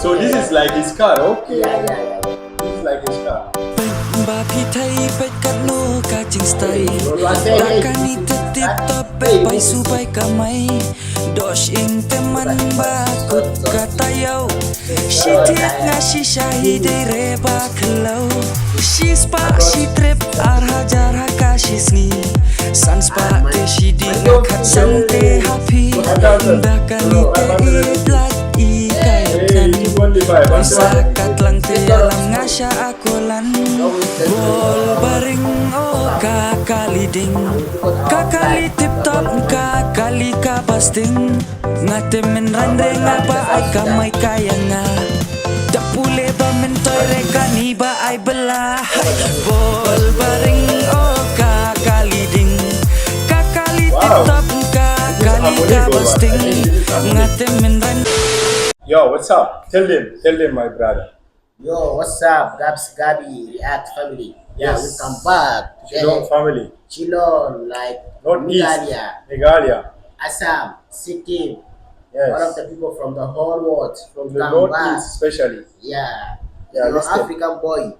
So this is like his car, okay? Yeah. This is like his car. Maphi thay pet kat no ka jing stay Hey. takkan itu tip pet pai subai kamai dosh ing teman bakut kata yau she tiat ngashi syahidi reba kelau she spa she trip arhajar hakashi sngi sans pa te she di ngakat sante happy takkan itu iblat ikaikan sakat lang te alam ngasya akolan Bolbaring oh kakaliding kakali tip top kakali kabasting ngatemen rande ngapa ay kamay kaya nga tapule ba mentoy reka ni ba ay bela Bolbaring oh kakaliding kakali tip top kakali kabasting ngatemen rande. Yo, what's up? Tell them, my brother. Yo, what's up, Gabi, React family? Yeah, Yes. we come back. Shillong family. Shillong, like Northeast. Meghalaya, Meghalaya. Assam, Sikkim. Yes. All of the people from the whole world. From the come Northeast especially. Yeah. Yeah, You're listen. African boy.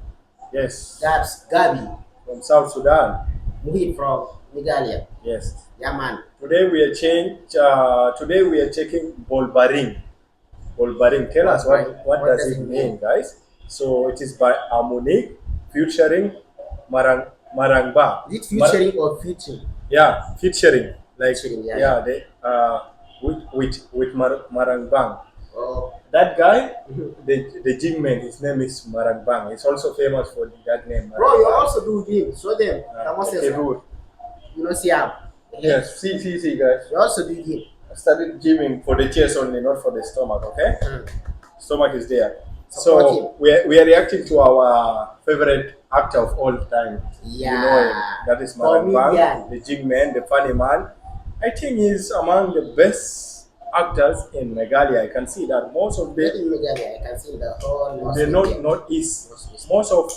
Yes. Gabi, From South Sudan. Muhit from Meghalaya. Yes. Yeah, man. Today we are checking Bolbaring. Bolbaring. Tell us what does it mean, guys? So it is by Amunick featuring Marangbah. Is it featuring or featuring? Yeah, featuring. Like Featuring, yeah. they with Marangbah. Oh, That guy, the JINGKMEN, his name is Marangbah. He's also famous for that name. bro, you also do gym. Show them. Okay, good. You know, Siam. Yes, see, guys. You also do gym. I started gymming for the chest only, not for the stomach. Okay, stomach is there. Support him. So we are reacting to our favorite actor of all time. Yeah. You know him. That is Marangbah, Comedian. the JINGKMEN, the funny man. I think he's among the best actors in Meghalaya. I can see that most of Not the in Meghalaya, I can see the whole the northeast, most of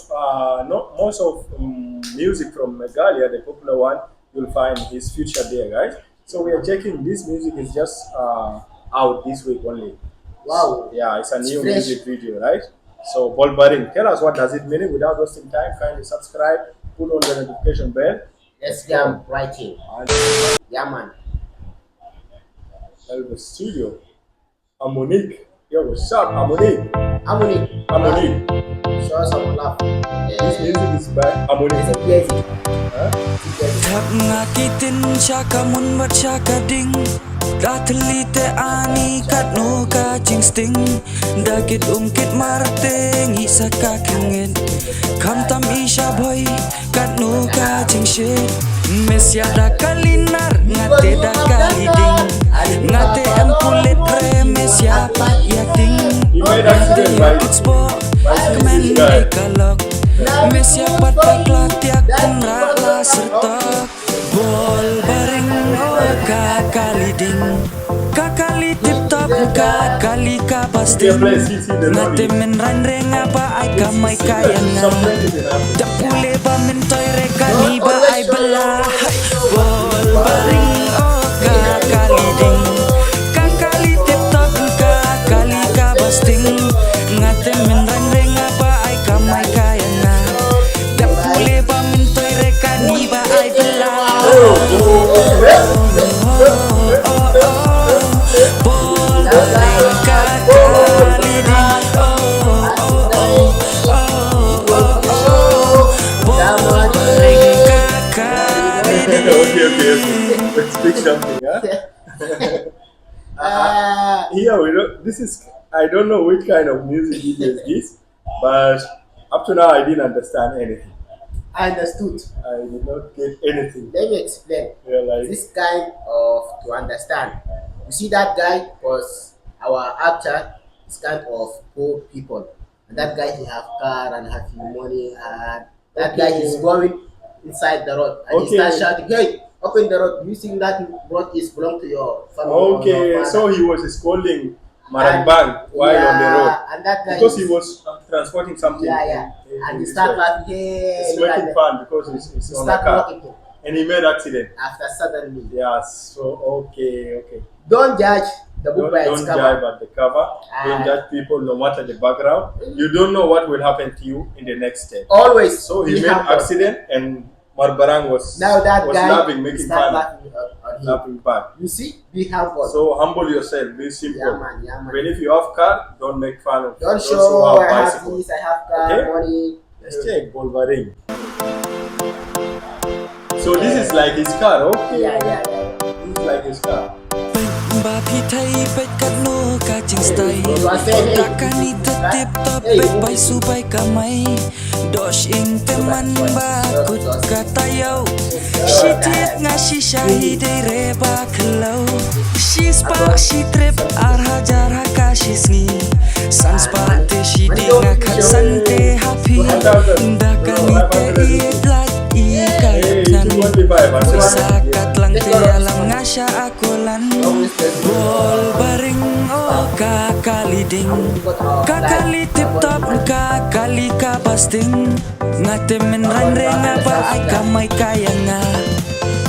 music from Meghalaya, the popular one, you'll find his future there, guys. So we are checking. This music is just out this week only. Wow. Yeah, it's a new fresh. music video, right? So Bolbaring, tell us what does it mean. Without wasting time, kindly subscribe, put on the notification bell. Let's get writing. And Yeah, man. the studio. Amunick. Yo, what's up, Amunick? Amunick. Show us some love. This music is by Amunick. It's a blessing. Huh? tak ngakitin siya kamun bat siya kading Datlite ani kat no ka jing sting Dagit ungkit marteng isa ka kingin Kamtam isya boy kat no ka jing shit Mesya da kalinar ngate da kaliding Ngate em kulit re mesya pat yating Ngate expo kemen ikalok Mesya pat paklak tiak tenra la serta Bolbaring oh kakaliding Kakali tip top kakali kabasting Ngatemen ranre ngapa ay kamay kaya nga Dapule ba mentoy reka ni ba ay bela Bolbaring oh kakaliding Kakali tip top kakali kabasting Ngatemen ranre ngapa ay kamay kaya nga Dapule ba mentoy reka ni ba ay bela Okay. Let's pick something, huh? Here we don't. This is. I don't know which kind of music video is this, but up to now I didn't understand anything. I understood. I did not get anything. Let me explain. Yeah, like This kind of to understand. You see that guy was our actor is kind of poor people. And that guy he have car and have money and that guy is going inside the road and he starts shouting, "Hey, open the road. You think that road is belong to your family?" or your father?" So he was scolding Marangbah while on the road And that guy because he was transporting something. And he start laughing, "Hey, It's look at making that." fun because He it's on a start car walking him and he made accident. after suddenly. Yeah. So okay. Don't judge the book by its Don't cover. jibe at the cover. Don't judge people no matter the background. You don't know what will happen to you in the next step. Always. So he be made humble. accident and Marbarang was Now that guy laughing, making start fun, laughing on him. laughing back. You see, be humble. So humble yourself, be simple. Yeah, man, yeah, man. When if you have car, don't make fun of. Don't those show who have I have bicycle. this, I have car, Okay. money. Let's check Bolbaring. So this is like his car, okay? Yeah. This is like his car. Maphi thay pet kat no ka jing stay Kakani tetip top pet bay subay kamay Dosh ing teman bakut katayaw She tit nga she shahide reba kelaw She spark she trip arhajar haka she sngi San spark te she dig nga kat san te happy Dakani te iit like ikayatan Sakat lang te alam nga siya akolan Bolbaring oh kakaliding Kakali tip top kakali kabasting Ngate men ranre nga ba ay kamay kaya nga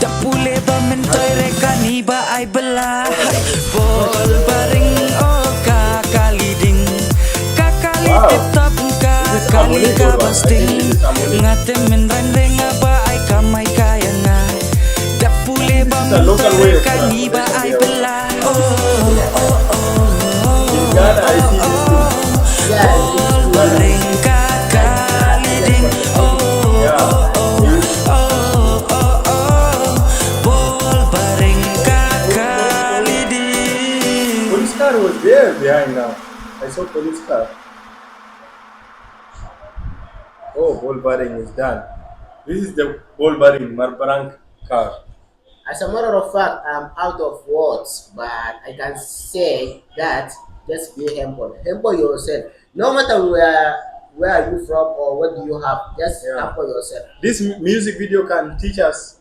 Dapule ba mentoy reka ni ba ay bala Bolbaring oh kakaliding Kakali tip top kakali kabasting Ngate men ranre nga ba ay kamay kaya nga Dapule ba mentoy reka ni ba ay bala Bolbaring kakaliding Bolbaring kakaliding Police car was there behind now. I saw police car. Oh, Bolbaring is done. This is the Bolbaring Marbarang car. As a matter of fact, I'm out of words, but I can say that just be humble. Humble yourself. No matter where are you from or what do you have, just humble yourself. This music video can teach us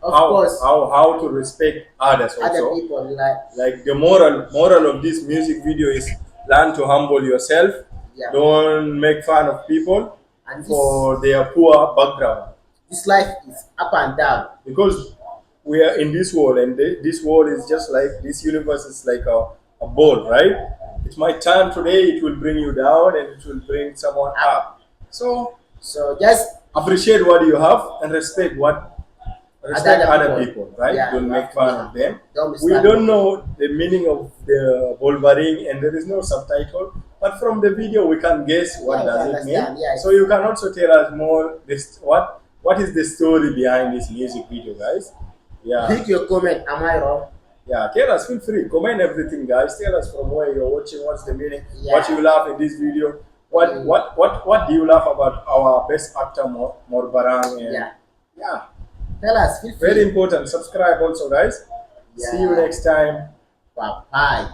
Of course, how to respect others other also. people Like the moral of this music video is learn to humble yourself. Yeah. Don't make fun of people and this, for their poor background. this life is up and down. Because we are in this world and this world is just like this universe is like a ball, right? It might turn today, it will bring you down and it will bring someone up. So So just appreciate what you have and respect Other other people. people, right? Yeah, Don't make fun of them. Don't be We starting. don't know the meaning of the Bolbaring and there is no subtitle, but from the video we can guess what Yeah, we does it mean. understand, yeah. So you can also tell us more what is the story behind this music video, guys? Yeah. Leave your comment. Am I wrong? Yeah, tell us, feel free, comment everything, guys. Tell us from where you're watching, what's the meaning, Yeah. what you love in this video, what do you love about our best actor Morbarang? And yeah, Tell us. Feel free. very important. Subscribe also, guys. See you Yeah. next time. Bye bye.